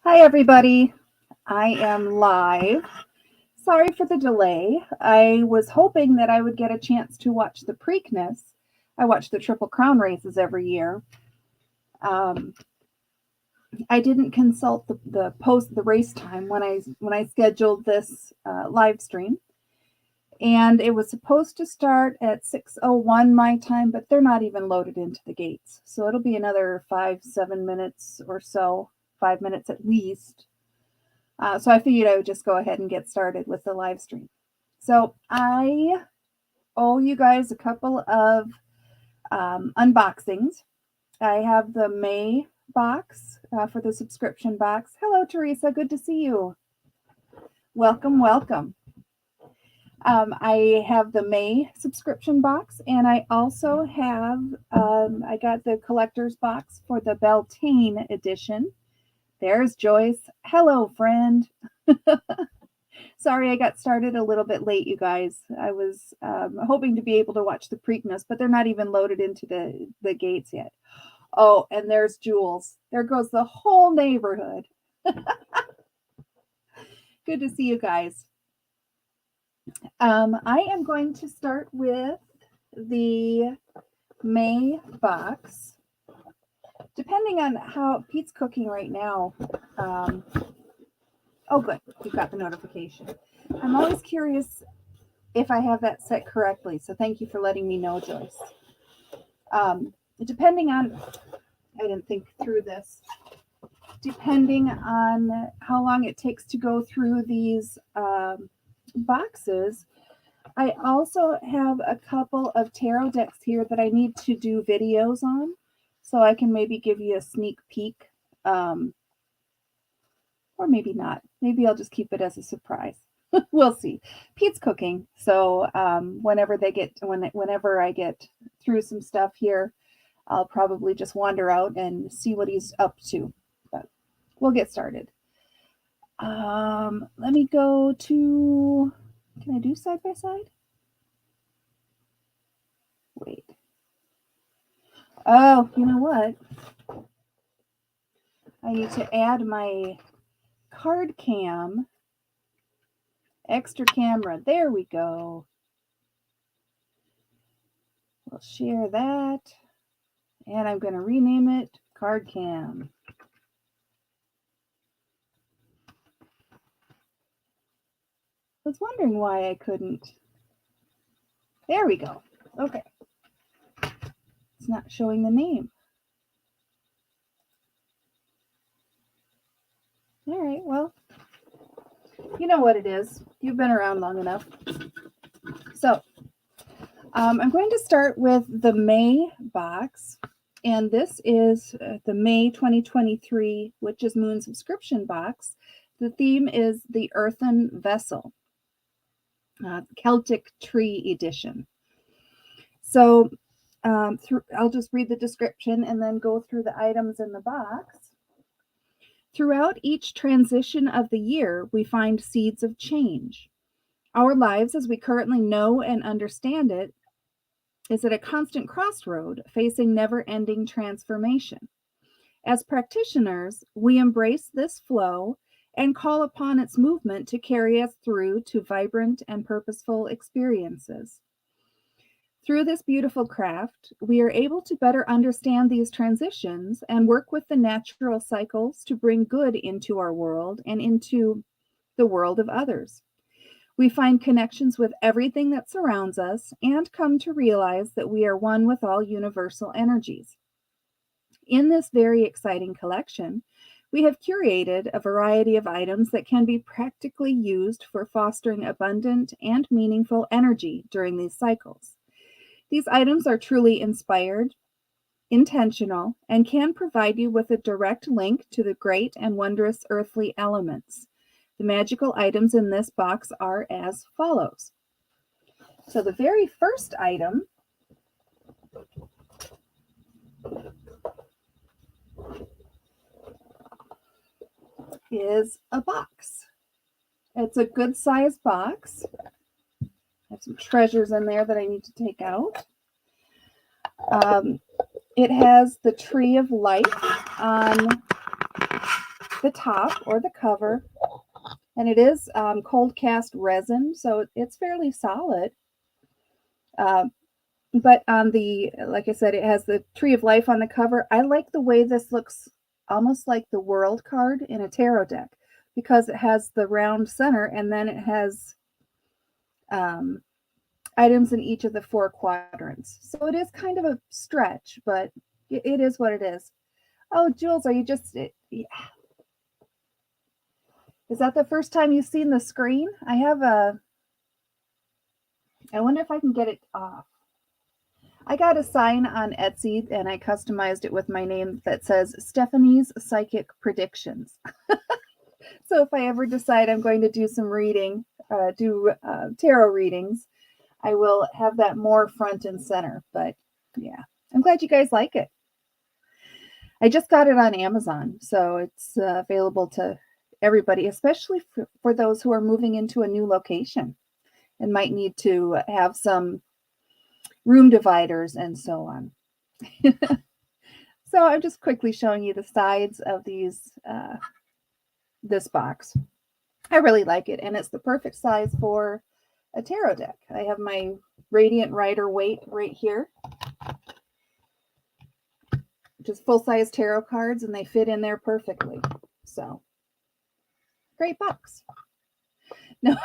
Hi, everybody. I am live. Sorry for the delay. I was hoping that I would get a chance to watch the Preakness. I watch the Triple Crown races every year. I didn't consult the race time when I scheduled this live stream, and it was supposed to start at 6:01 my time, but they're not even loaded into the gates, so it'll be another 5-7 minutes or so, 5 minutes at least. So I figured I would just go ahead and get started with the live stream. So I owe you guys a couple of unboxings. I have the May box for the subscription box. Hello, Teresa. Good to see you. Welcome, welcome. I have the May subscription box, and I also have, I got the collector's box for the Beltane edition. There's Joyce. Hello, friend. Sorry, I got started a little bit late, you guys. I was hoping to be able to watch the Preakness, but they're not even loaded into the gates yet. Oh, and there's Jules. There goes the whole neighborhood. Good to see you guys. I am going to start with the May box. Depending on how Pete's cooking right now. Oh, good. You got the notification. I'm always curious if I have that set correctly. So thank you for letting me know, Joyce. Depending on, I didn't think through this. Depending on how long it takes to go through these boxes, I also have a couple of tarot decks here that I need to do videos on. So I can maybe give you a sneak peek, or maybe not. Maybe I'll just keep it as a surprise. We'll see. Pete's cooking, so whenever I get through some stuff here, I'll probably just wander out and see what he's up to. But we'll get started. Let me go to. Can I do side by side? Wait. Oh, you know what? I need to add my card cam, extra camera. There we go. We'll share that. And I'm going to rename it Card Cam. I was wondering why I couldn't. There we go. Okay. It's not showing the name. All right, well, you know what it is. You've been around long enough. So I'm going to start with the May box. And this is the May 2023 Witch's Moon subscription box. The theme is the Earthen Vessel, Celtic Tree Edition. So I'll just read the description and then go through the items in the box. Throughout each transition of the year, we find seeds of change. Our lives, as we currently know and understand it, is at a constant crossroad facing never-ending transformation. As practitioners, we embrace this flow and call upon its movement to carry us through to vibrant and purposeful experiences. Through this beautiful craft, we are able to better understand these transitions and work with the natural cycles to bring good into our world and into the world of others. We find connections with everything that surrounds us and come to realize that we are one with all universal energies. In this very exciting collection, we have curated a variety of items that can be practically used for fostering abundant and meaningful energy during these cycles. These items are truly inspired, intentional, and can provide you with a direct link to the great and wondrous earthly elements. The magical items in this box are as follows. So the very first item is a box. It's a good sized box. I have some treasures in there that I need to take out. It has the Tree of Life on the top or the cover, and it is cold cast resin, so it's fairly solid. But on the, like I said, it has the Tree of Life on the cover. I like the way this looks, almost like the World card in a tarot deck, because it has the round center, and then it has items in each of the 4 quadrants. So it is kind of a stretch, but it is what it is. Oh, Jules, are you just... Yeah. Is that the first time you've seen the screen? I wonder if I can get it off. I got a sign on Etsy, and I customized it with my name that says Stephanie's Psychic Predictions. So if I ever decide I'm going to do some reading, tarot readings, I will have that more front and center. But yeah, I'm glad you guys like it. I just got it on Amazon, so it's available to everybody, especially for those who are moving into a new location and might need to have some room dividers and so on. So I'm just quickly showing you the sides of this box. I really like it, and it's the perfect size for a tarot deck. I have my Radiant Rider weight right here, just full-size tarot cards, and they fit in there perfectly. So, great box. No,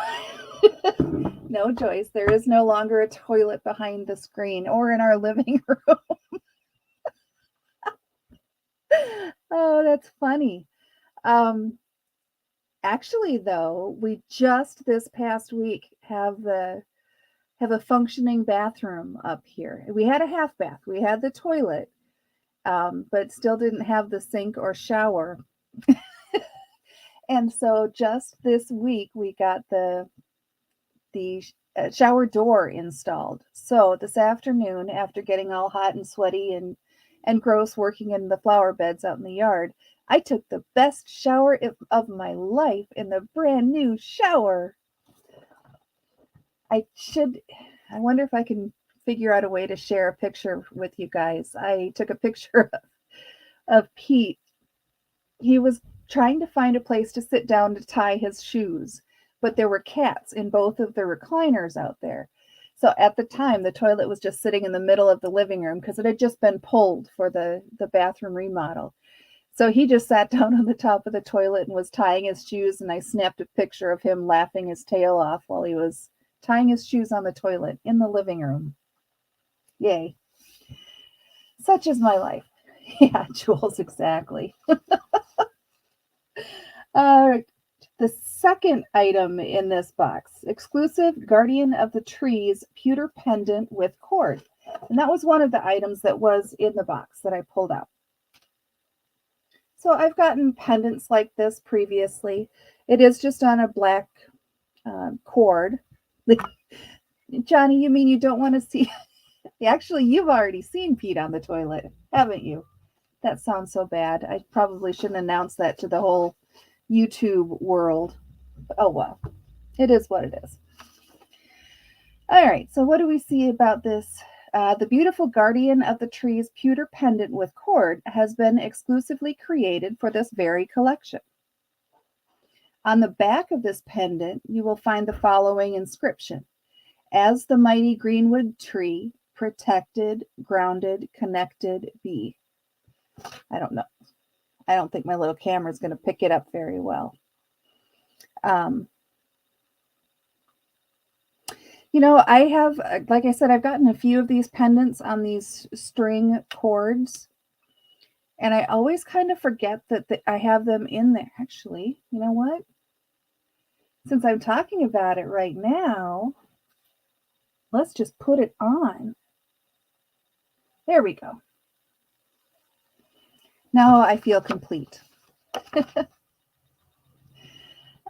no, Joyce, there is no longer a toilet behind the screen or in our living room. Oh, that's funny. Actually, though, we just this past week have a functioning bathroom up here. We had a half bath. We had the toilet, but still didn't have the sink or shower. And so just this week we got the shower door installed. So this afternoon, after getting all hot and sweaty and gross working in the flower beds out in the yard, I took the best shower of my life in the brand new shower. I wonder if I can figure out a way to share a picture with you guys. I took a picture of Pete. He was trying to find a place to sit down to tie his shoes, but there were cats in both of the recliners out there. So at the time, the toilet was just sitting in the middle of the living room because it had just been pulled for the bathroom remodel. So he just sat down on the top of the toilet and was tying his shoes, and I snapped a picture of him laughing his tail off while he was tying his shoes on the toilet in the living room. Yay. Such is my life. Yeah, Jules, exactly. The second item in this box, exclusive Guardian of the Trees pewter pendant with cord. And that was one of the items that was in the box that I pulled out. So I've gotten pendants like this previously. It is just on a black cord. Johnny, you mean you don't want to see? Actually, you've already seen Pete on the toilet, haven't you? That sounds so bad. I probably shouldn't announce that to the whole YouTube world. Oh, well. It is what it is. All right, so what do we see about this? The beautiful Guardian of the Trees pewter pendant with cord has been exclusively created for this very collection. On the back of this pendant, you will find the following inscription. As the mighty greenwood tree, protected, grounded, connected be. I don't know. I don't think my little camera is going to pick it up very well. I have, like I said, I've gotten a few of these pendants on these string cords, and I always kind of forget that I have them in there. Actually, you know what? Since I'm talking about it right now, let's just put it on. There we go. Now I feel complete.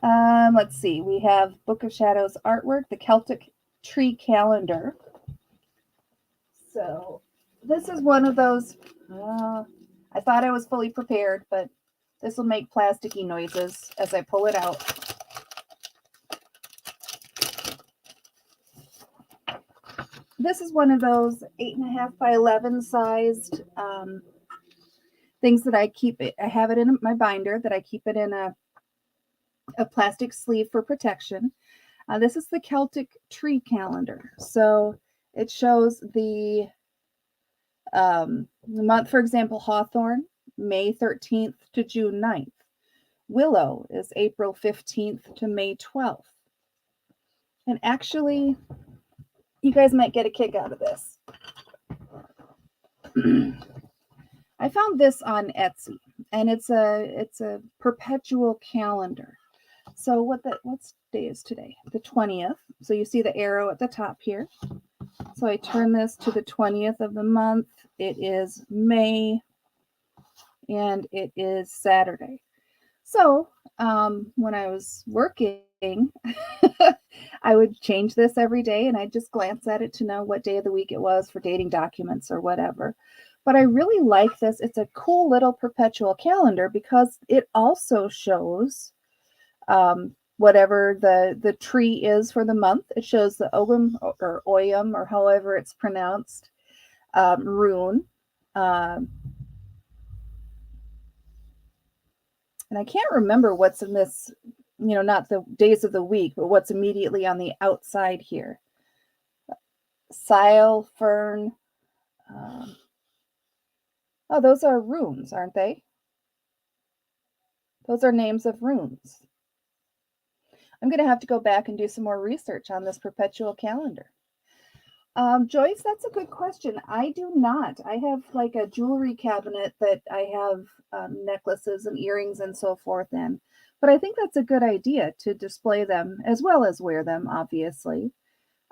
Let's see. We have Book of Shadows artwork, the Celtic tree calendar. So this is one of those. I thought I was fully prepared, but this will make plasticky noises as I pull it out. This is one of those 8.5 by 11 sized things that I keep. I have it in my binder that I keep it in a plastic sleeve for protection. This is the Celtic tree calendar. So it shows the month, for example, Hawthorn, May 13th to June 9th. Willow is April 15th to May 12th. And actually, you guys might get a kick out of this. I found this on Etsy, and it's a perpetual calendar. So what day is today? The 20th. So you see the arrow at the top here. So I turn this to the 20th of the month. It is May, and it is Saturday. So when I was working, I would change this every day, and I'd just glance at it to know what day of the week it was for dating documents or whatever. But I really like this. It's a cool little perpetual calendar because it also shows whatever the tree is for the month. It shows the Ogum or Oyum, or however it's pronounced, rune. And I can't remember what's in this, not the days of the week, but what's immediately on the outside here. Sile, fern. Oh, those are runes, aren't they? Those are names of runes. I'm going to have to go back and do some more research on this perpetual calendar. Joyce, that's a good question. I do not. I have like a jewelry cabinet that I have necklaces and earrings and so forth in. But I think that's a good idea to display them as well as wear them, obviously.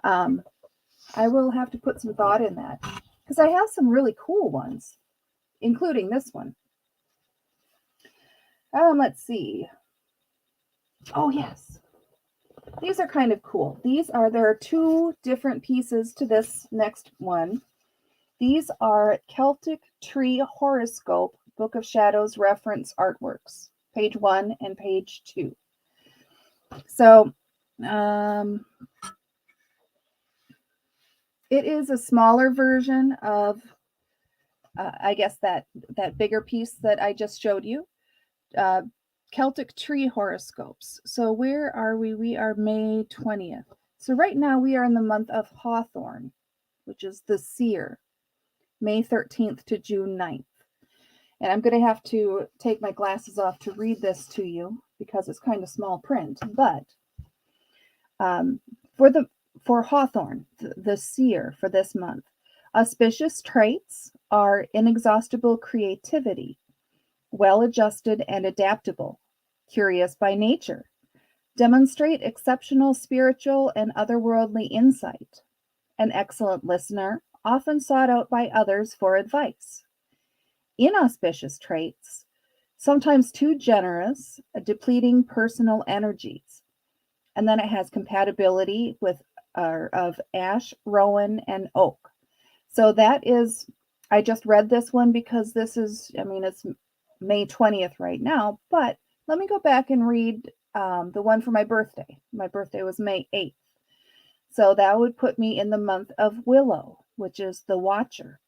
I will have to put some thought in that because I have some really cool ones, including this one. Let's see. Oh, yes. These are kind of cool. There are two different pieces to this next one. These are Celtic Tree Horoscope Book of Shadows reference artworks, page 1 and page 2. So it is a smaller version of, I guess, that bigger piece that I just showed you. Celtic tree horoscopes. So where are we? We are May 20th. So right now we are in the month of Hawthorn, which is the seer, May 13th to June 9th. And I'm going to have to take my glasses off to read this to you because it's kind of small print. But for Hawthorn, the seer for this month, auspicious traits are inexhaustible creativity, well-adjusted and adaptable, curious by nature, demonstrate exceptional spiritual and otherworldly insight, an excellent listener, often sought out by others for advice. Inauspicious traits, sometimes too generous, depleting personal energies. And then it has compatibility of ash, rowan, and oak. So that is, I just read this one because this is, it's May 20th right now, but let me go back and read the one for my birthday. My birthday was May 8th. So that would put me in the month of Willow, which is the Watcher.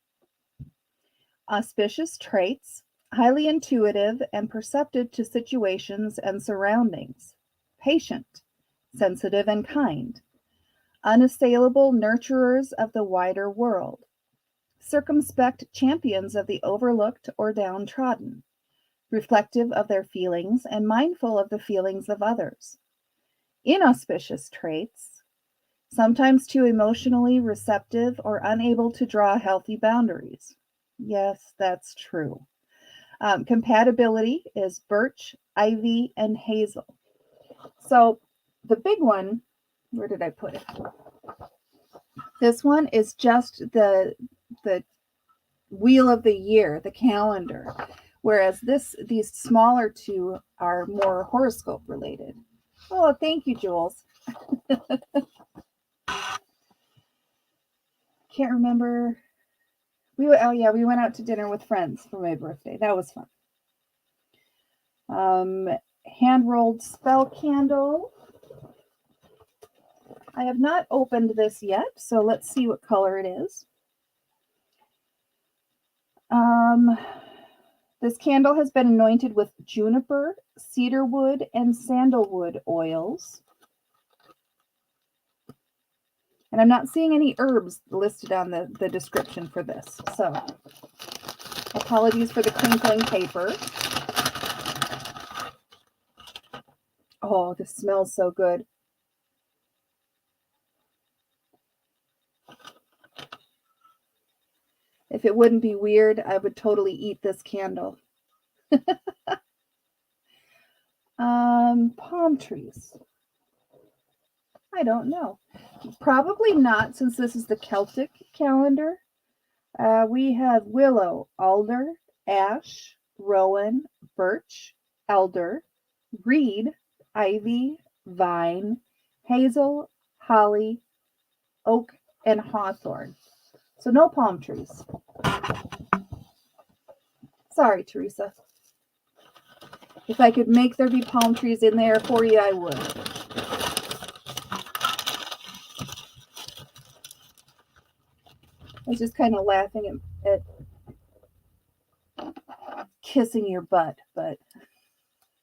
Auspicious traits, highly intuitive and perceptive to situations and surroundings, patient, sensitive and kind, unassailable nurturers of the wider world, circumspect champions of the overlooked or downtrodden, reflective of their feelings and mindful of the feelings of others. Inauspicious traits, sometimes too emotionally receptive or unable to draw healthy boundaries. Yes, that's true. Compatibility is birch, ivy, and hazel. So the big one, where did I put it? This one is just the wheel of the year, the calendar. Whereas these smaller two are more horoscope related. Oh, thank you, Jules. Can't remember. We went out to dinner with friends for my birthday. That was fun. Hand-rolled spell candle. I have not opened this yet, so let's see what color it is. This candle has been anointed with juniper, cedarwood, and sandalwood oils. And I'm not seeing any herbs listed on the description for this. So apologies for the crinkling paper. Oh, this smells so good. If it wouldn't be weird, I would totally eat this candle. Palm trees. I don't know. Probably not, since this is the Celtic calendar. We have willow, alder, ash, rowan, birch, elder, reed, ivy, vine, hazel, holly, oak, and hawthorn. So no palm trees. Sorry, Teresa. If I could make there be palm trees in there for you, I would. I was just kind of laughing at kissing your butt, but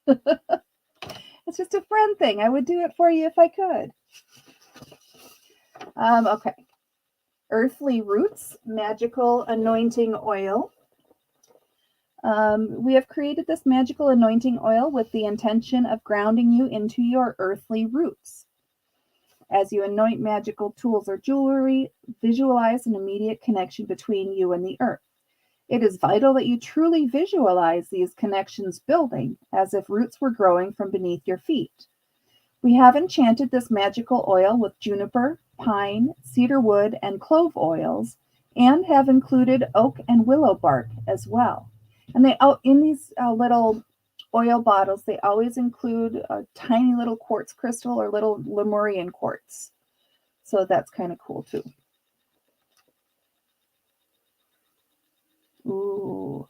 it's just a friend thing. I would do it for you if I could. Okay. Earthly Roots Magical Anointing Oil. We have created this magical anointing oil with the intention of grounding you into your earthly roots. As you anoint magical tools or jewelry, visualize an immediate connection between you and the earth. It is vital that you truly visualize these connections building, as if roots were growing from beneath your feet. We have enchanted this magical oil with juniper, pine, cedar wood, and clove oils, and have included oak and willow bark as well. And they in these little oil bottles, they always include a tiny little quartz crystal or little Lemurian quartz. So that's kind of cool too. Ooh.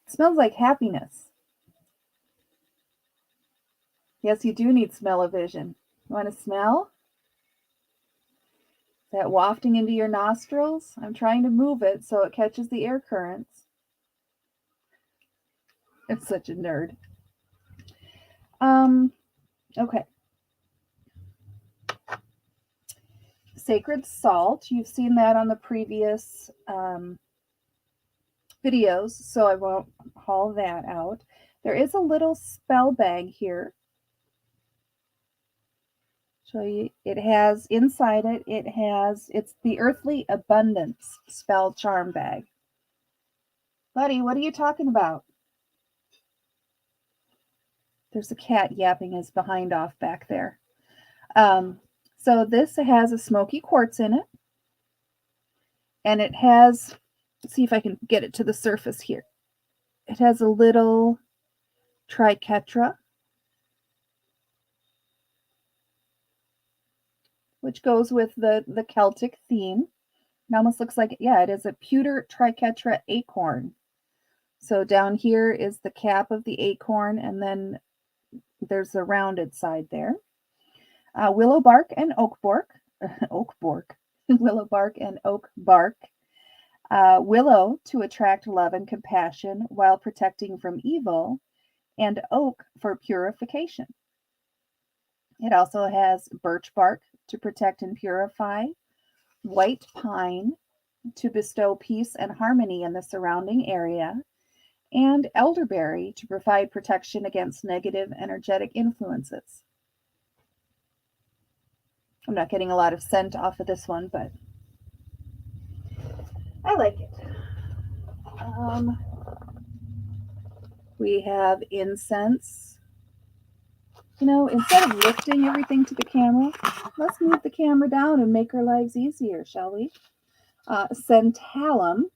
It smells like happiness. Yes, you do need smell-o-vision. You want to smell? Is that wafting into your nostrils? I'm trying to move it so it catches the air currents. I'm such a nerd. Okay. Sacred Salt. You've seen that on the previous videos, so I won't haul that out. There is a little spell bag here. Show you. It has inside it, it's the Earthly Abundance spell charm bag. Buddy, what are you talking about? There's a cat yapping his behind off back there. So this has a smoky quartz in it. And it has, let's see if I can get it to the surface here. It has a little triquetra, which goes with the Celtic theme. It almost looks like, yeah, it is a pewter triquetra acorn. So down here is the cap of the acorn, and then there's a rounded side there. Willow bark and oak bark. Willow bark and oak bark. Willow to attract love and compassion while protecting from evil, and oak for purification. It also has birch bark to protect and purify, white pine to bestow peace and harmony in the surrounding area, and elderberry to provide protection against negative energetic influences. I'm not getting a lot of scent off of this one, but I like it. We have incense. You know, instead of lifting everything to the camera, let's move the camera down and make our lives easier, shall we? Centellum.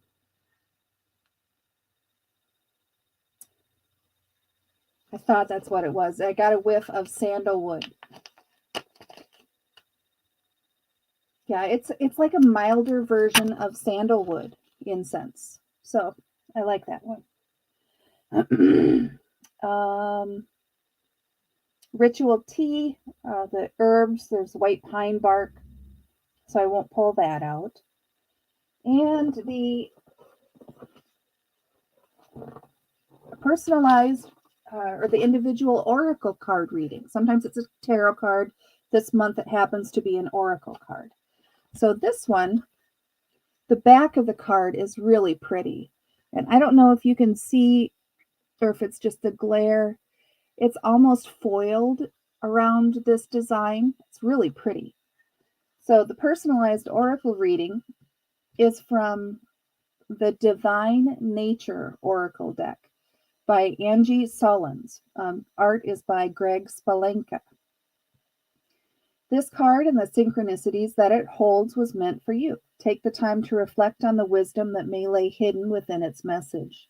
I thought that's what it was. I got a whiff of sandalwood. Yeah, it's like a milder version of sandalwood incense. So I like that one. Ritual tea, the herbs, there's white pine bark, so I won't pull that out. And the personalized or the individual oracle card reading. Sometimes it's a tarot card. This month it happens to be an oracle card. So this one, the back of the card is really pretty. And I don't know if you can see or if it's just the glare. It's almost foiled around this design. It's really pretty. So the personalized oracle reading is from the Divine Nature Oracle deck by Angie Sullins. Art is by Greg Spalenka. This card and the synchronicities that it holds was meant for you. Take the time to reflect on the wisdom that may lay hidden within its message.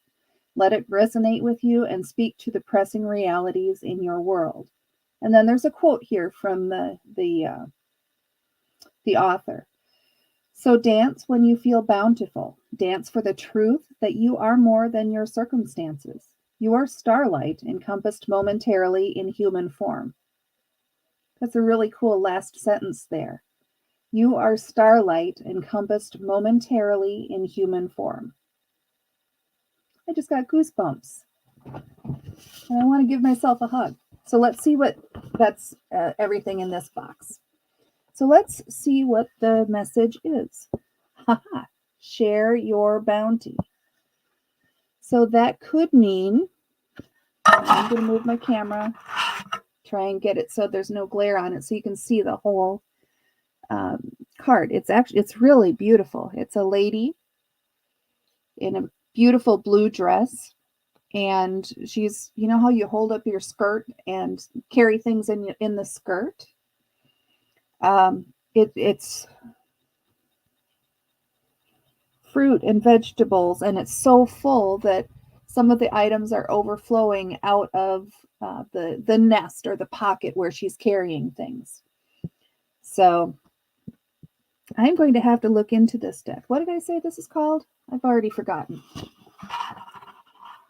Let it resonate with you and speak to the pressing realities in your world. And then there's a quote here from the author. So dance when you feel bountiful. Dance for the truth that you are more than your circumstances. You are starlight encompassed momentarily in human form. That's a really cool last sentence there. You are starlight encompassed momentarily in human form. I just got goosebumps. And I want to give myself a hug. So let's see what that's everything in this box. So let's see what the message is. Haha, share your bounty. So that could mean, I'm going to move my camera, try and get it so there's no glare on it so you can see the whole card. It's really beautiful. It's a lady in a beautiful blue dress, and she's, you know how you hold up your skirt and carry things in the skirt? It's fruit and vegetables, and it's so full that some of the items are overflowing out of the nest or the pocket where she's carrying things. So I'm going to have to look into this deck. What did I say this is called? I've already forgotten.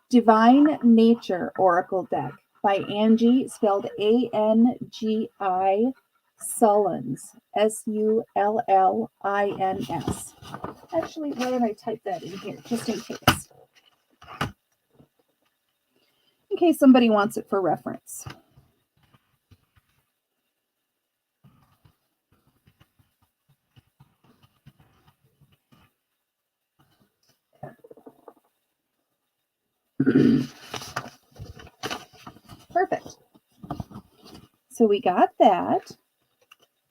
Divine Nature Oracle Deck by Angie, spelled A-N-G-I, Sullins, S-U-L-L-I-N-S. Actually, why don't I type that in here, just in case. In case somebody wants it for reference. Perfect. So we got that.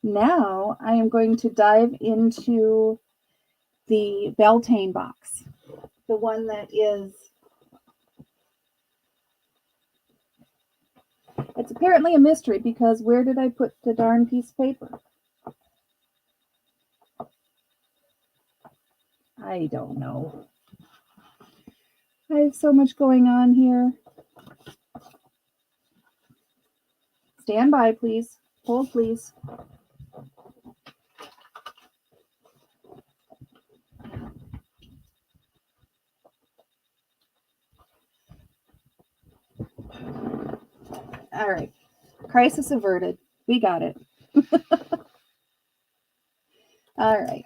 Now I am going to dive into the Beltane box, the one that is, it's apparently a mystery because where did I put the darn piece of paper? I don't know. I have so much going on here. Stand by, please. Hold, please. All right. Crisis averted. We got it. All right.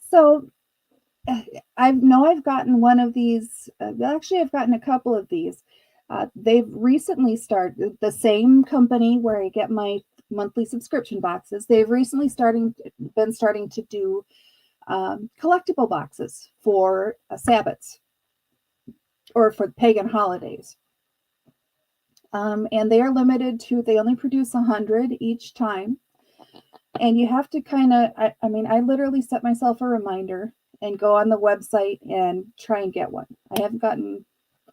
So I've gotten one of these. Actually, I've gotten a couple of these. They've recently started, the same company where I get my monthly subscription boxes. They've recently been starting to do collectible boxes for Sabbats or for pagan holidays. And they are limited to, they only produce 100 each time. And you have to kind of, I literally set myself a reminder and go on the website and try and get one. I haven't gotten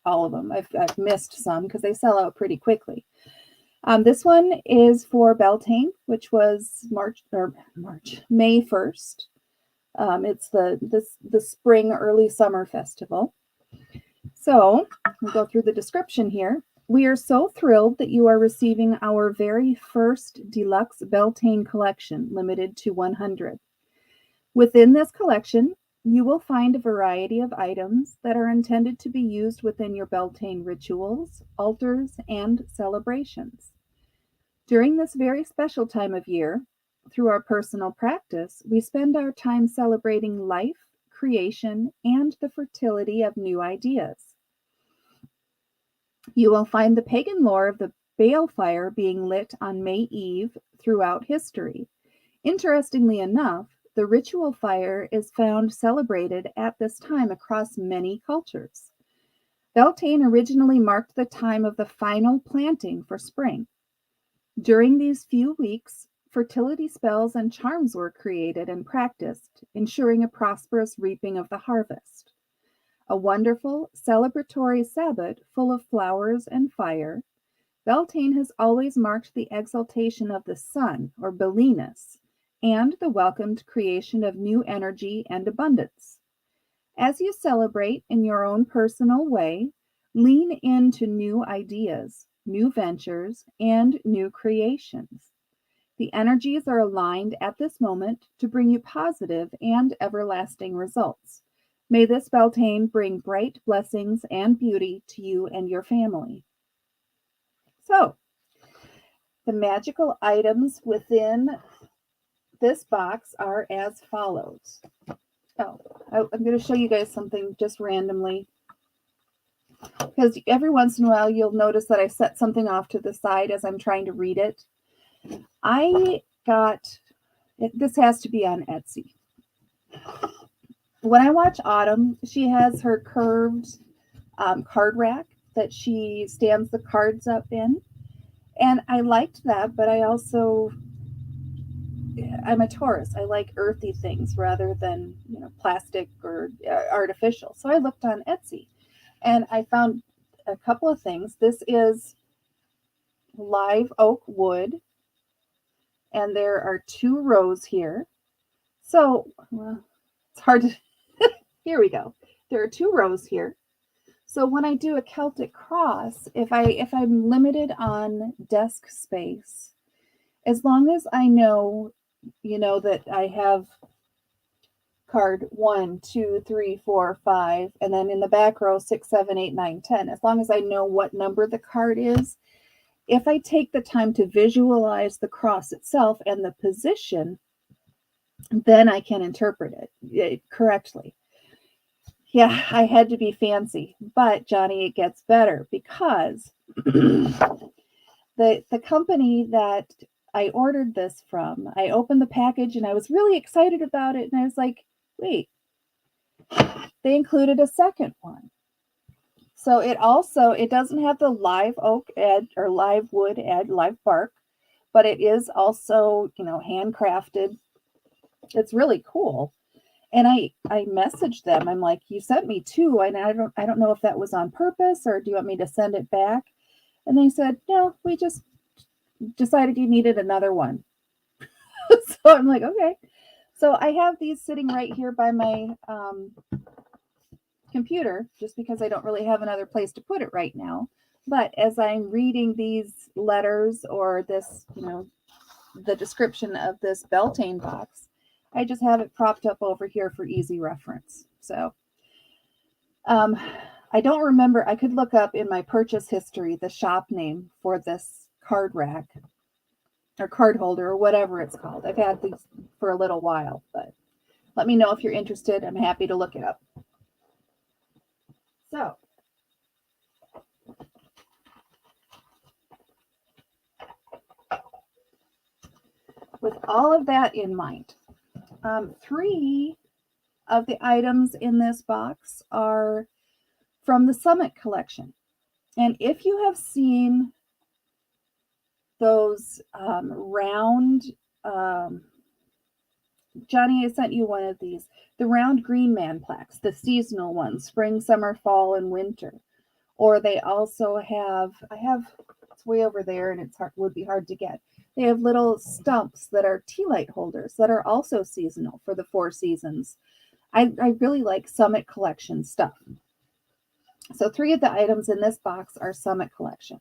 all of them. I've missed some because they sell out pretty quickly. This one is for Beltane, which was May 1st. It's the spring early summer festival. So we'll go through the description here. We are so thrilled that you are receiving our very first deluxe Beltane collection, limited to 100. Within this collection, you will find a variety of items that are intended to be used within your Beltane rituals, altars, and celebrations. During this very special time of year, through our personal practice, we spend our time celebrating life, creation, and the fertility of new ideas. You will find the pagan lore of the balefire being lit on May Eve throughout history. Interestingly enough, the ritual fire is found celebrated at this time across many cultures. Beltane originally marked the time of the final planting for spring. During these few weeks, fertility spells and charms were created and practiced, ensuring a prosperous reaping of the harvest. A wonderful, celebratory Sabbath full of flowers and fire, Beltane has always marked the exaltation of the sun, or Belinus, and the welcomed creation of new energy and abundance. As you celebrate in your own personal way, lean into new ideas, new ventures, and new creations. The energies are aligned at this moment to bring you positive and everlasting results. May this Beltane bring bright blessings and beauty to you and your family. So, the magical items within this box are as follows. Oh, I'm going to show you guys something just randomly, because every once in a while you'll notice that I set something off to the side as I'm trying to read it. I got, this has to be on Etsy. When I watch Autumn, she has her curved card rack that she stands the cards up in. And I liked that, but I'm a Taurus. I like earthy things rather than, plastic or artificial. So I looked on Etsy and I found a couple of things. This is live oak wood, and there are 2 rows here. So, well, it's hard to, here we go. There are 2 rows here. So when I do a Celtic cross, if I'm limited on desk space, as long as I know, that I have card 1, 2, 3, 4, 5, and then in the back row 6, 7, 8, 9, 10, as long as I know what number the card is, if I take the time to visualize the cross itself and the position, then I can interpret it correctly. Yeah, I had to be fancy, but Johnny, it gets better, because the company that I ordered this from, I opened the package and I was really excited about it, and I was like, wait, they included a second one. So it doesn't have the live oak edge or live wood edge, live bark, but it is also, handcrafted. It's really cool. And I messaged them. I'm like, you sent me 2, and I don't know if that was on purpose, or do you want me to send it back? And they said, no, we just decided you needed another one. So I'm like, okay. So I have these sitting right here by my computer, just because I don't really have another place to put it right now. But as I'm reading these letters or this, the description of this Beltane box, I just have it propped up over here for easy reference. So I don't remember. I could look up in my purchase history the shop name for this card rack or card holder or whatever it's called. I've had these for a little while, but let me know if you're interested. I'm happy to look it up. So, with all of that in mind, 3 of the items in this box are from the Summit collection. And if you have seen those round, Johnny, I sent you one of these, the round green man plaques, the seasonal ones, spring, summer, fall, and winter. Or they also have, it's way over there and would be hard to get. They have little stumps that are tea light holders that are also seasonal for the 4 seasons. I really like Summit collection stuff. So 3 of the items in this box are Summit collection.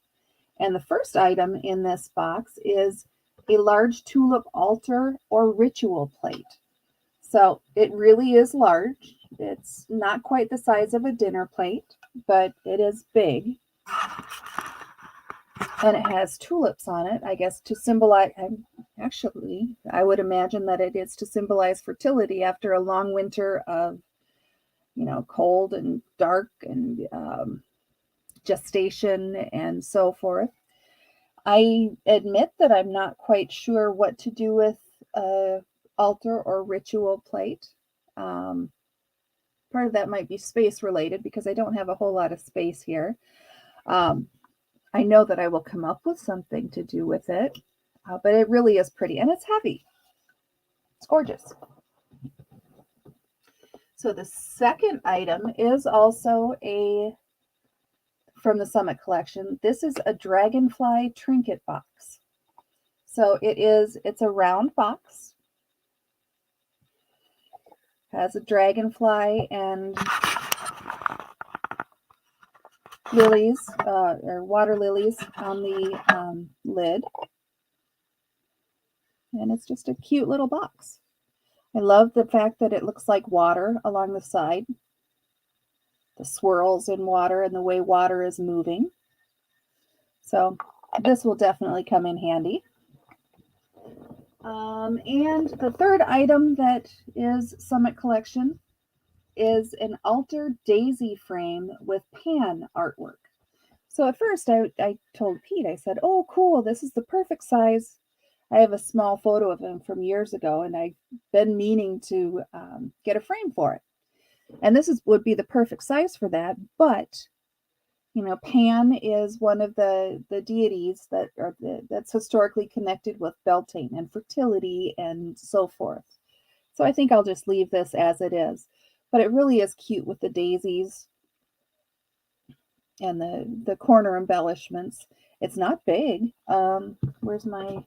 And the first item in this box is a large tulip altar or ritual plate. So it really is large. It's not quite the size of a dinner plate, but it is big. And it has tulips on it, I guess, to symbolize, actually, I would imagine that it is to symbolize fertility after a long winter of, cold and dark and gestation and so forth. I admit that I'm not quite sure what to do with a altar or ritual plate. Part of that might be space related because I don't have a whole lot of space here. I know that I will come up with something to do with it, but it really is pretty and it's heavy. It's gorgeous. So the second item is also from the Summit collection. This is a dragonfly trinket box. So it's a round box. Has a dragonfly and lilies, or water lilies on the lid. And it's just a cute little box. I love the fact that it looks like water along the side. The swirls in water and the way water is moving. So this will definitely come in handy. And the third item that is Summit Collection is an altar daisy frame with pan artwork. So at first I told Pete, I said, oh, cool, this is the perfect size. I have a small photo of him from years ago, and I've been meaning to get a frame for it. And this would be the perfect size for that. But, you know, Pan is one of the deities that's historically connected with Beltane and fertility and so forth. So I think I'll just leave this as it is. But it really is cute with the daisies and the corner embellishments. It's not big. Where's my...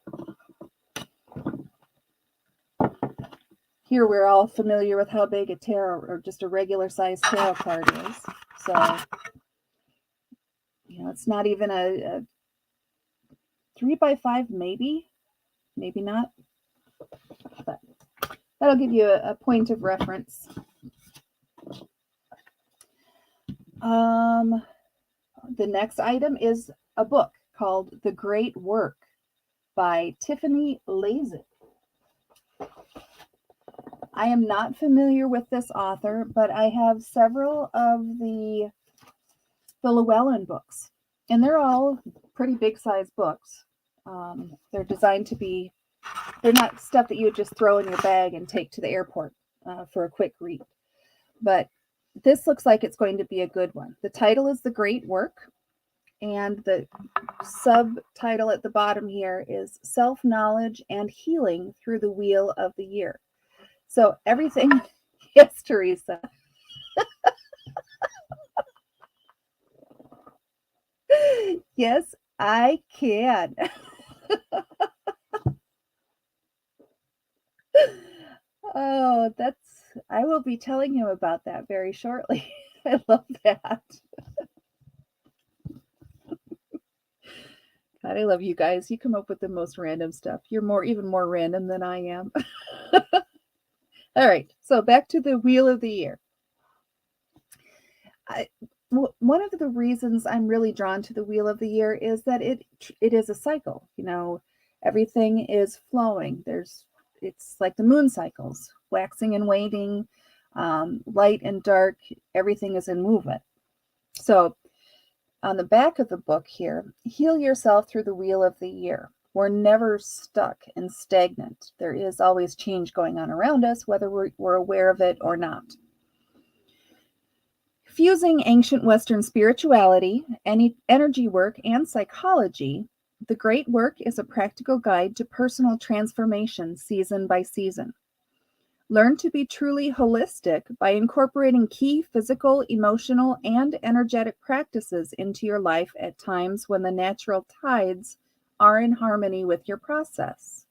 Here we're all familiar with how big a tarot or just a regular size tarot card is. So, you know, it's not even a 3x5, maybe not. But that'll give you a point of reference. The next item is a book called The Great Work by Tiffany Lazick. I am not familiar with this author, but I have several of the Llewellyn books, and they're all pretty big size books. They're designed to be, they're not stuff that you would just throw in your bag and take to the airport for a quick read. But this looks like it's going to be a good one. The title is The Great Work, and the subtitle at the bottom here is Self-Knowledge and Healing Through the Wheel of the Year. So everything, yes, Teresa. Yes, I can. Oh, I will be telling him about that very shortly. I love that. God, I love you guys. You come up with the most random stuff. You're even more random than I am. All right, so back to the Wheel of the Year. One of the reasons I'm really drawn to the Wheel of the Year is that it is a cycle. You know, everything is flowing. It's like the moon cycles, waxing and waning, light and dark. Everything is in movement. So on the back of the book here, heal yourself through the Wheel of the Year. We're never stuck and stagnant. There is always change going on around us, whether we're aware of it or not. Fusing ancient Western spirituality, energy work, and psychology, The Great Work is a practical guide to personal transformation season by season. Learn to be truly holistic by incorporating key physical, emotional, and energetic practices into your life at times when the natural tides are in harmony with your process.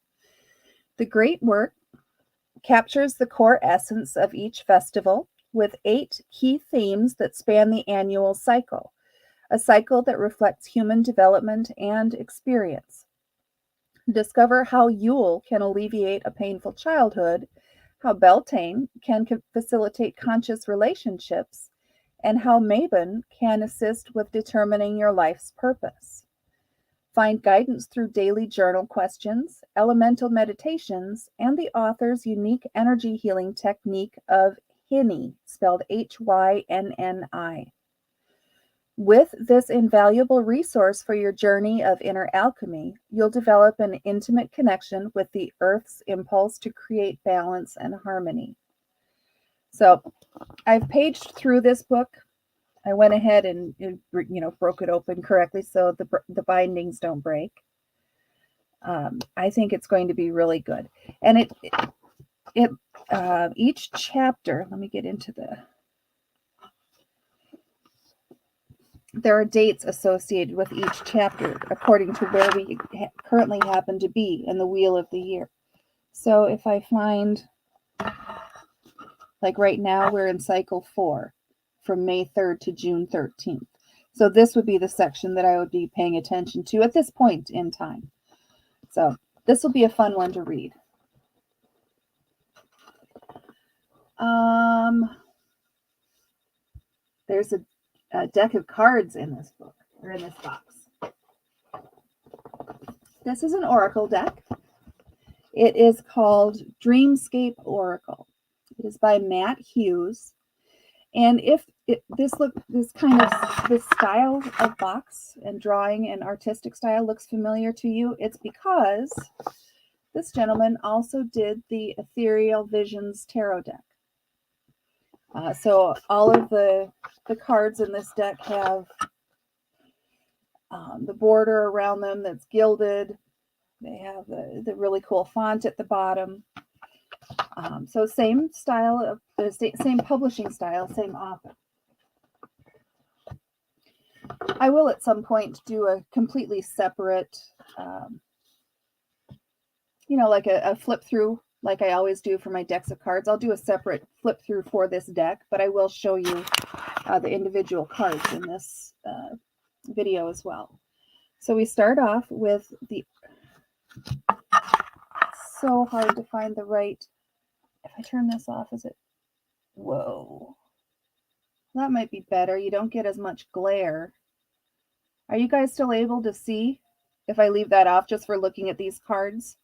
The Great Work captures the core essence of each festival with 8 key themes that span the annual cycle, a cycle that reflects human development and experience. Discover how Yule can alleviate a painful childhood, how Beltane can facilitate conscious relationships, and how Mabon can assist with determining your life's purpose. Find guidance through daily journal questions, elemental meditations, and the author's unique energy healing technique of Hyni, spelled Hynni. With this invaluable resource for your journey of inner alchemy, you'll develop an intimate connection with the Earth's impulse to create balance and harmony. So I've paged through this book. I went ahead and broke it open correctly so the bindings don't break. I think it's going to be really good. And each chapter, let me get into there are dates associated with each chapter according to where we currently happen to be in the wheel of the year. So if I find, like right now, we're in cycle 4 from May 3rd to June 13th. So this would be the section that I would be paying attention to at this point in time. So this will be a fun one to read. There's a deck of cards in this book, or in this box. This is an oracle deck. It is called Dreamscape Oracle. It is by Matt Hughes. And if this style of box and drawing and artistic style looks familiar to you, it's because this gentleman also did the Ethereal Visions Tarot deck. So all of the cards in this deck have the border around them that's gilded. They have the really cool font at the bottom. So same style of the same publishing style, same author. I will at some point do a completely separate, like a flip through, like I always do for my decks of cards. I'll do a separate flip through for this deck, but I will show you the individual cards in this video as well. So we start off with so hard to find the right. If I turn this off, is it? Whoa. That might be better. You don't get as much glare. Are you guys still able to see if I leave that off just for looking at these cards?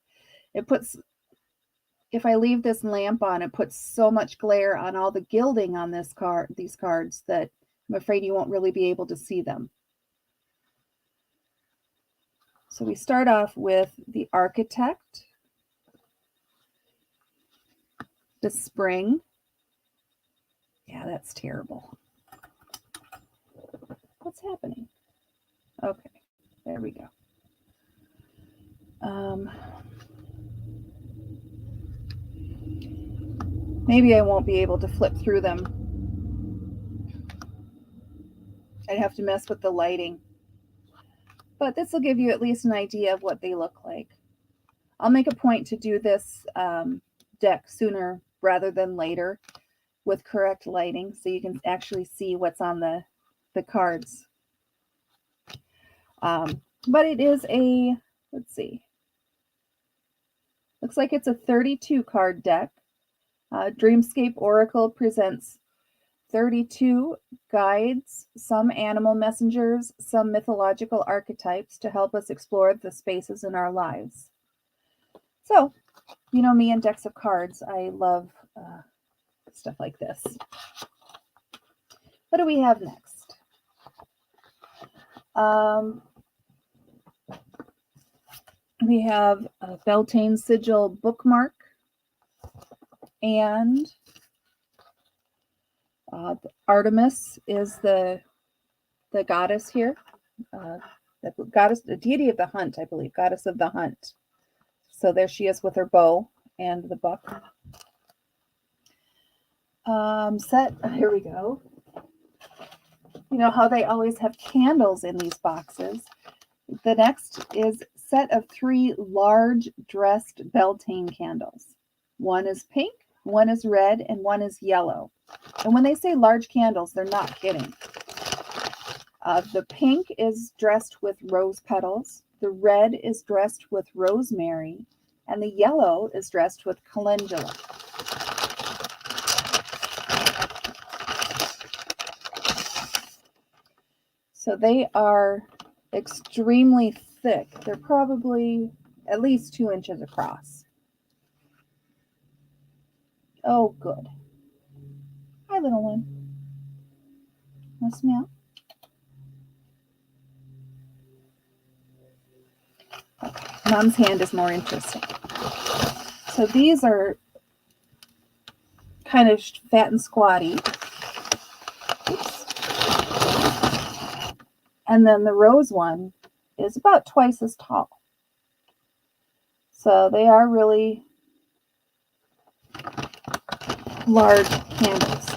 If I leave this lamp on, it puts so much glare on all the gilding on these cards that I'm afraid you won't really be able to see them. So we start off with the Architect, the Spring. Yeah, that's terrible. What's happening? Okay, there we go. Maybe I won't be able to flip through them. I'd have to mess with the lighting. But this will give you at least an idea of what they look like. I'll make a point to do this deck sooner rather than later with correct lighting so you can actually see what's on the cards. But it is let's see. Looks like it's a 32 card deck. Dreamscape Oracle presents 32 guides, some animal messengers, some mythological archetypes to help us explore the spaces in our lives. So, you know me and decks of cards. I love stuff like this. What do we have next? We have a Beltane Sigil Bookmark and Artemis is the goddess here. The goddess, the deity of the hunt, I believe, goddess of the hunt. So there she is with her bow and the book. Here we go. You know how they always have candles in these boxes. The next is set of 3 large dressed Beltane candles. One is pink, one is red, and one is yellow. And when they say large candles, they're not kidding. The pink is dressed with rose petals, the red is dressed with rosemary, and the yellow is dressed with calendula. So they are extremely thick. They're probably at least 2 inches across. Oh, good. Hi, little one. Want to smell? Mom's hand is more interesting. So these are kind of fat and squatty. Oops. And then the rose one is about twice as tall. So they are really large candles.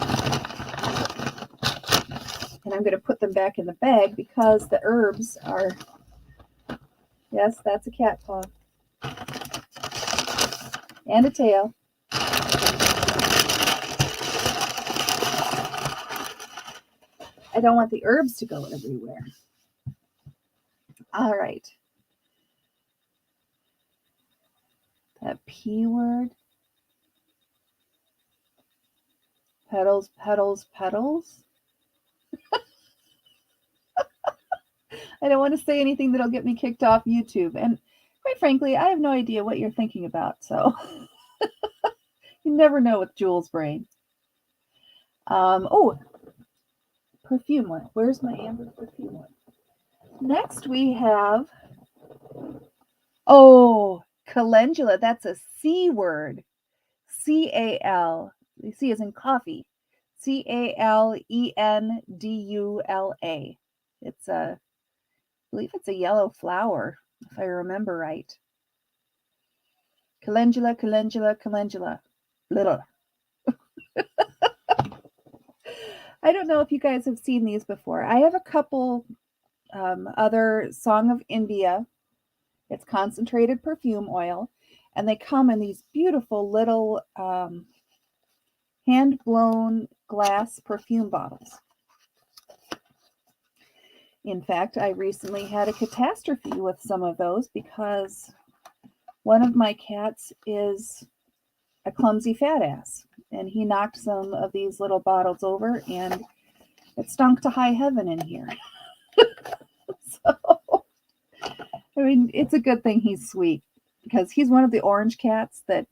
And I'm going to put them back in the bag because the herbs are, yes, that's a cat paw. And a tail. I don't want the herbs to go everywhere. All right. That P word. Petals, petals, petals. I don't want to say anything that'll get me kicked off YouTube. And quite frankly, I have no idea what you're thinking about. So you never know with Jules' brain. Oh, perfume oil. Where's my amber perfume oil? Next we have, oh, calendula. That's a C word. C-A-L. C as in coffee. C-A-L-E-N-D-U-L-A. It's a, I believe it's a yellow flower, if I remember right. Calendula, calendula, calendula. Little. I don't know if you guys have seen these before. I have a couple other Song of India. It's concentrated perfume oil. And they come in these beautiful little hand-blown glass perfume bottles. In fact, I recently had a catastrophe with some of those because one of my cats is a clumsy fat ass, and he knocked some of these little bottles over, and it stunk to high heaven in here. So, I mean, it's a good thing he's sweet because he's one of the orange cats that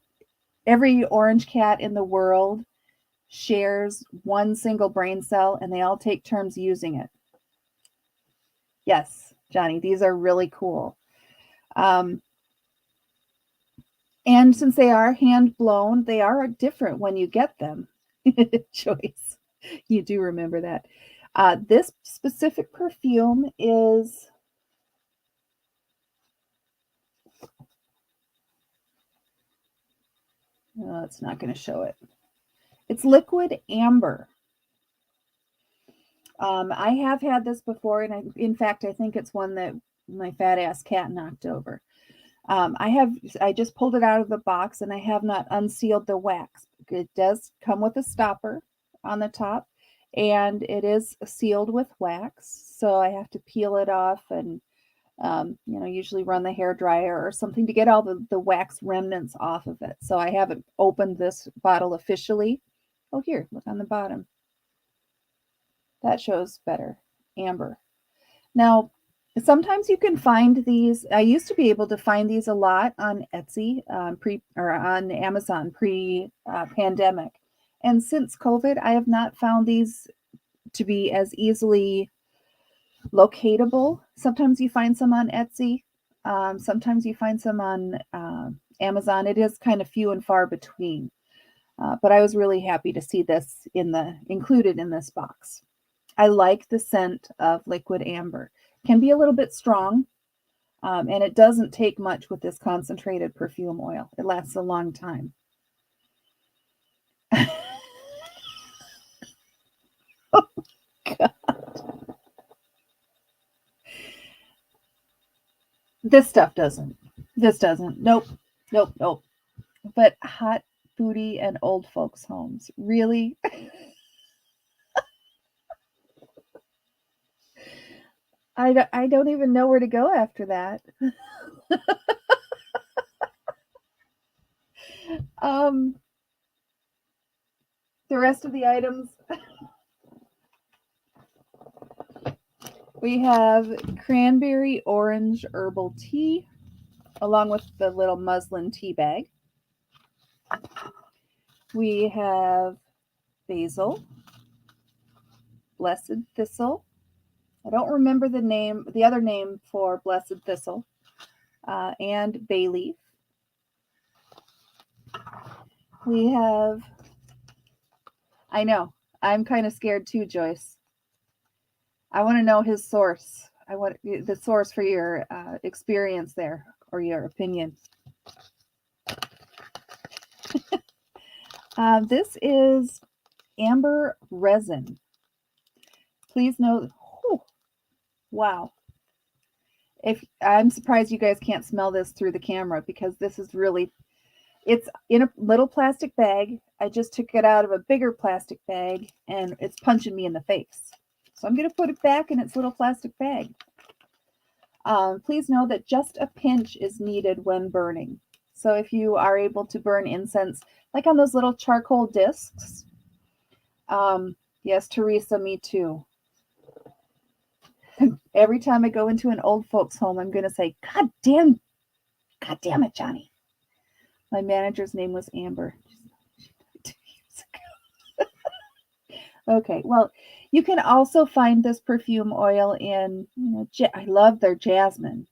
every orange cat in the world shares one single brain cell, and they all take turns using it. Yes, Johnny, these are really cool. And since they are hand blown, they are different when you get them. Joyce, you do remember that. This specific perfume is, no, it's not going to show it. It's liquid amber. I have had this before, and in fact, I think it's one that my fat ass cat knocked over. I just pulled it out of the box, and I have not unsealed the wax. It does come with a stopper on the top, and it is sealed with wax. So I have to peel it off and, usually run the hair dryer or something to get all the wax remnants off of it. So I haven't opened this bottle officially. Oh, here, look on the bottom. That shows better. Amber. Now, sometimes you can find these. I used to be able to find these a lot on Etsy, on Amazon pre-pandemic. And since COVID, I have not found these to be as easily locatable. Sometimes you find some on Etsy. Sometimes you find some on Amazon. It is kind of few and far between. But I was really happy to see this included in this box. I like the scent of liquid amber. Can be a little bit strong, and it doesn't take much with this concentrated perfume oil. It lasts a long time. Oh, God. This stuff doesn't. This doesn't. Nope. Nope. Nope. But hot booty and old folks' homes. Really? I don't even know where to go after that. The rest of the items, we have cranberry orange herbal tea, along with the little muslin tea bag. We have basil, blessed thistle. I don't remember the other name for blessed thistle. and bay leaf. We have, I know, I'm kind of scared too, Joyce. I want to know his source. I want the source for your experience there, or your opinion. This is amber resin. Please note, wow. If I'm surprised you guys can't smell this through the camera, because this is really, it's in a little plastic bag. I just took it out of a bigger plastic bag and it's punching me in the face. So I'm going to put it back in its little plastic bag. Please know that just a pinch is needed when burning. So if you are able to burn incense, like on those little charcoal discs. Yes, Teresa, me too. Every time I go into an old folks home, I'm going to say, God damn it, Johnny. My manager's name was Amber. 2 years ago. Okay, well, you can also find this perfume oil in, I love their jasmine,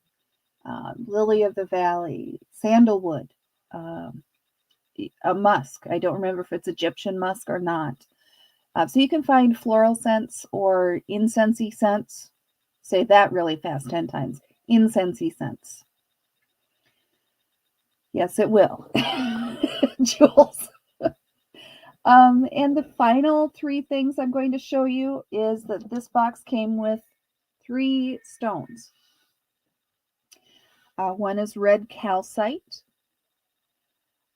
lily of the valley, sandalwood, a musk. I don't remember if it's Egyptian musk or not. So you can find floral scents or incensey scents. Say that really fast 10 times. Incensey scents. Yes, it will. Jules. And the final 3 things I'm going to show you is that this box came with 3 stones. One is red calcite.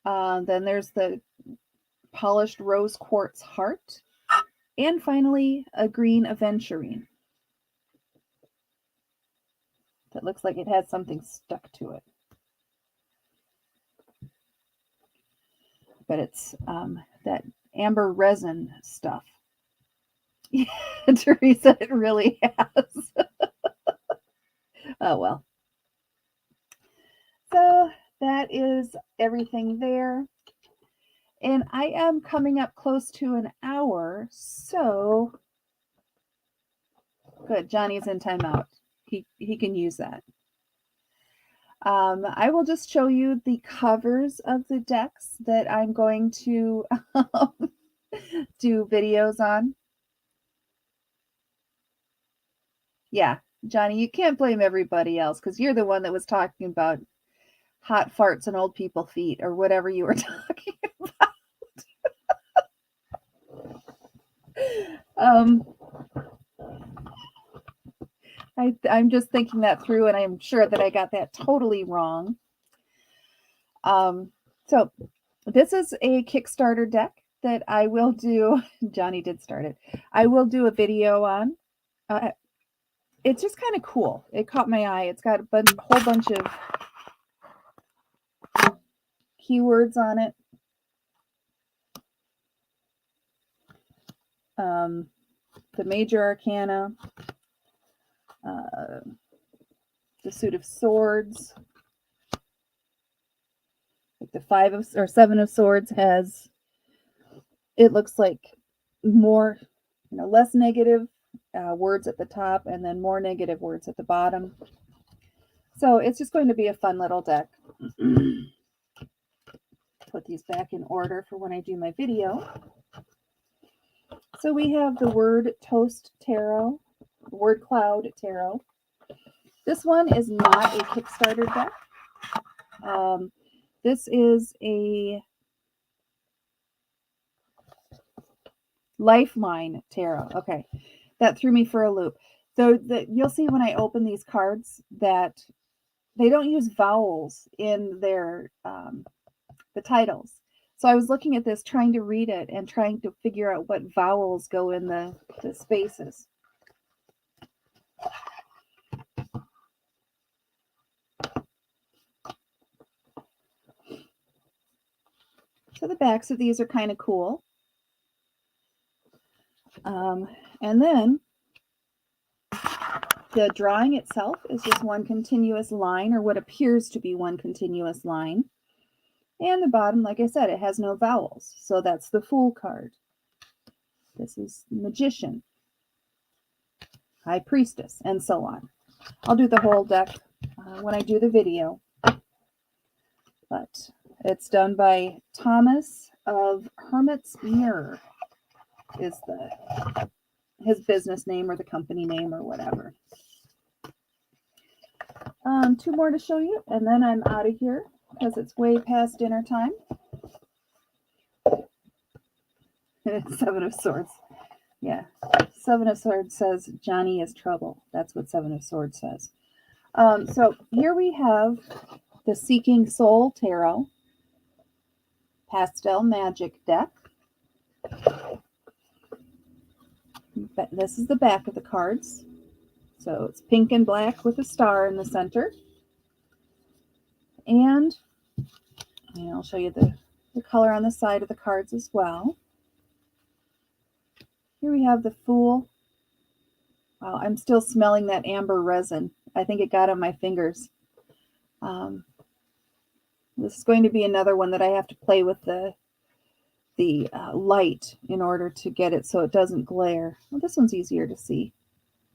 Then there's the polished rose quartz heart. And finally, a green aventurine. That looks like it has something stuck to it. But it's that amber resin stuff. Teresa, it really has. Oh, well. So that is everything there. And I am coming up close to an hour, so good. Johnny's in timeout. He can use that. I will just show you the covers of the decks that I'm going to do videos on. Yeah, Johnny, you can't blame everybody else because you're the one that was talking about hot farts and old people feet or whatever you were talking about. I'm just thinking that through, and I'm sure that I got that totally wrong. So this is a Kickstarter deck that I will do. Johnny did start it. I will do a video on. It's just kind of cool. It caught my eye. It's got a whole bunch of keywords on it. The major arcana, the suit of swords, like the 5 of or 7 of swords has, it looks like more, less negative words at the top and then more negative words at the bottom. So it's just going to be a fun little deck. Put these back in order for when I do my video. So we have the Word Toast Tarot, Word Cloud Tarot. This one is not a Kickstarter deck. This is a Lifeline Tarot. Okay, that threw me for a loop. So you'll see when I open these cards that they don't use vowels in their the titles. So I was looking at this, trying to read it and trying to figure out what vowels go in the spaces. So the backs of these are kind of cool. And then the drawing itself is just one continuous line, or what appears to be one continuous line. And the bottom, like I said, it has no vowels. So that's the Fool card. This is Magician, High Priestess, and so on. I'll do the whole deck when I do the video. but it's done by Thomas of Hermit's Mirror is his business name or the company name or whatever. Two more to show you, and then I'm out of here because it's way past dinner time. Seven of Swords. Yeah. Seven of Swords says Johnny is trouble. That's what Seven of Swords says. So here we have the Seeking Soul Tarot Pastel Magic deck. This is the back of the cards. So it's pink and black with a star in the center. And I'll show you the color on the side of the cards as well. Here we have the Fool. Wow, I'm still smelling that amber resin. I think it got on my fingers. This is going to be another one that I have to play with the light in order to get it so it doesn't glare. Well, this one's easier to see.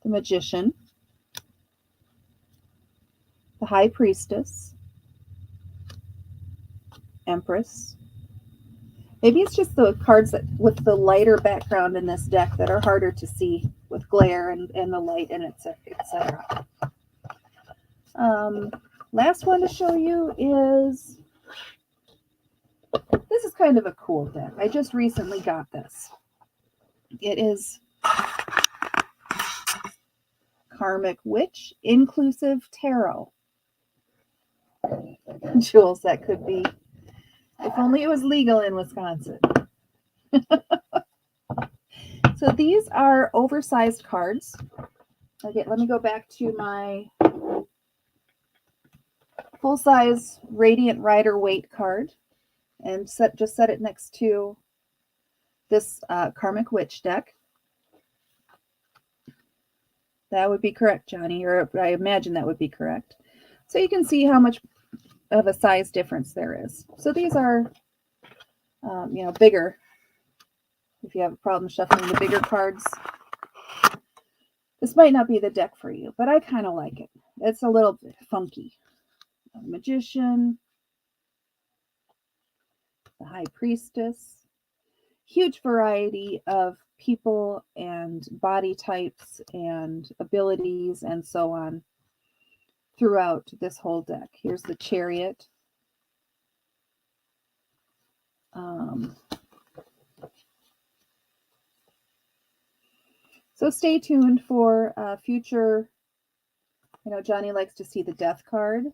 The Magician. The High Priestess. Empress. Maybe it's just the cards that with the lighter background in this deck that are harder to see with glare and the light and etc. Last one to show you is, this is kind of a cool deck. I just recently got this. It is Karmic Witch Inclusive Tarot. Jules, that could be, if only it was legal in Wisconsin. So these are oversized cards. Okay, let me go back to my full-size Radiant Rider weight card and just set it next to this Karmic Witch deck. That would be correct, Johnny, or I imagine that would be correct. So you can see how much of a size difference there is. So these are, bigger. If you have a problem shuffling the bigger cards, this might not be the deck for you, but I kind of like it. It's a little bit funky. The Magician, the High Priestess, huge variety of people and body types and abilities and so on throughout this whole deck. Here's the Chariot. So stay tuned for future, Johnny likes to see the Death card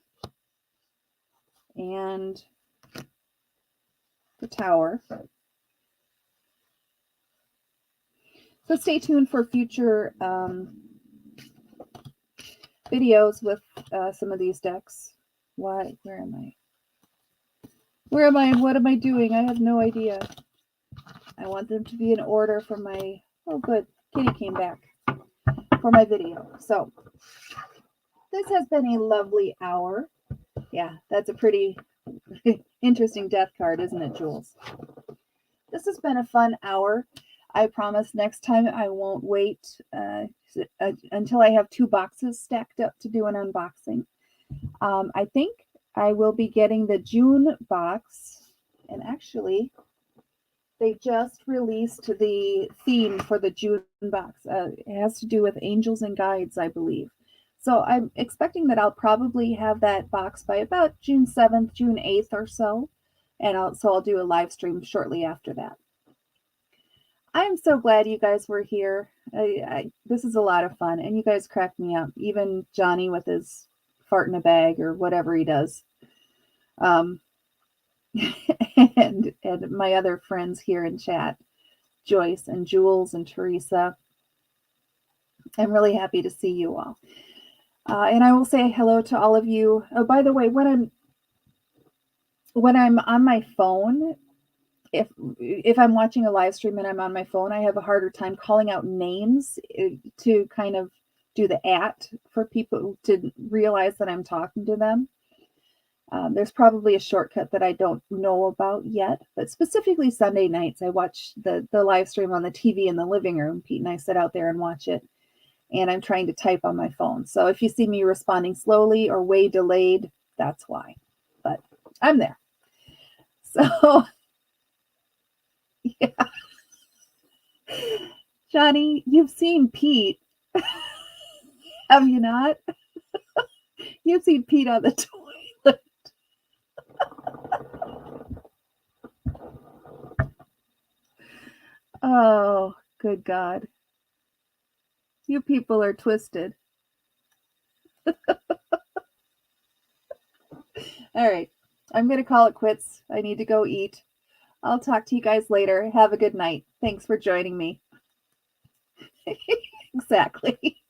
and the Tower. So stay tuned for future videos with some of these decks. Where am I? What am I doing? I have no idea. I want them to be in order for my, oh good, Kitty came back for my video. So this has been a lovely hour. Yeah, that's a pretty interesting death card, isn't it, Jules? This has been a fun hour. I promise next time I won't wait until I have 2 boxes stacked up to do an unboxing. I think I will be getting the June box, and actually they just released the theme for the June box. It has to do with angels and guides, I believe. So I'm expecting that I'll probably have that box by about June 7th, June 8th or so. And I'll do a live stream shortly after that. I am so glad you guys were here. This is a lot of fun, and you guys cracked me up. Even Johnny with his fart in a bag or whatever he does. And my other friends here in chat, Joyce and Jules and Teresa. I'm really happy to see you all. And I will say hello to all of you. Oh, by the way, when I'm on my phone, if I'm watching a live stream and I'm on my phone, I have a harder time calling out names to kind of do the for people to realize that I'm talking to them. There's probably a shortcut that I don't know about yet, but specifically Sunday nights, I watch the live stream on the TV in the living room. Pete and I sit out there and watch it, and I'm trying to type on my phone. So if you see me responding slowly or way delayed, that's why. But I'm there. So, yeah. Johnny, you've seen Pete. Have you not? You've seen Pete on the toilet. Oh, good God. You people are twisted. All right. I'm going to call it quits. I need to go eat. I'll talk to you guys later. Have a good night. Thanks for joining me. Exactly.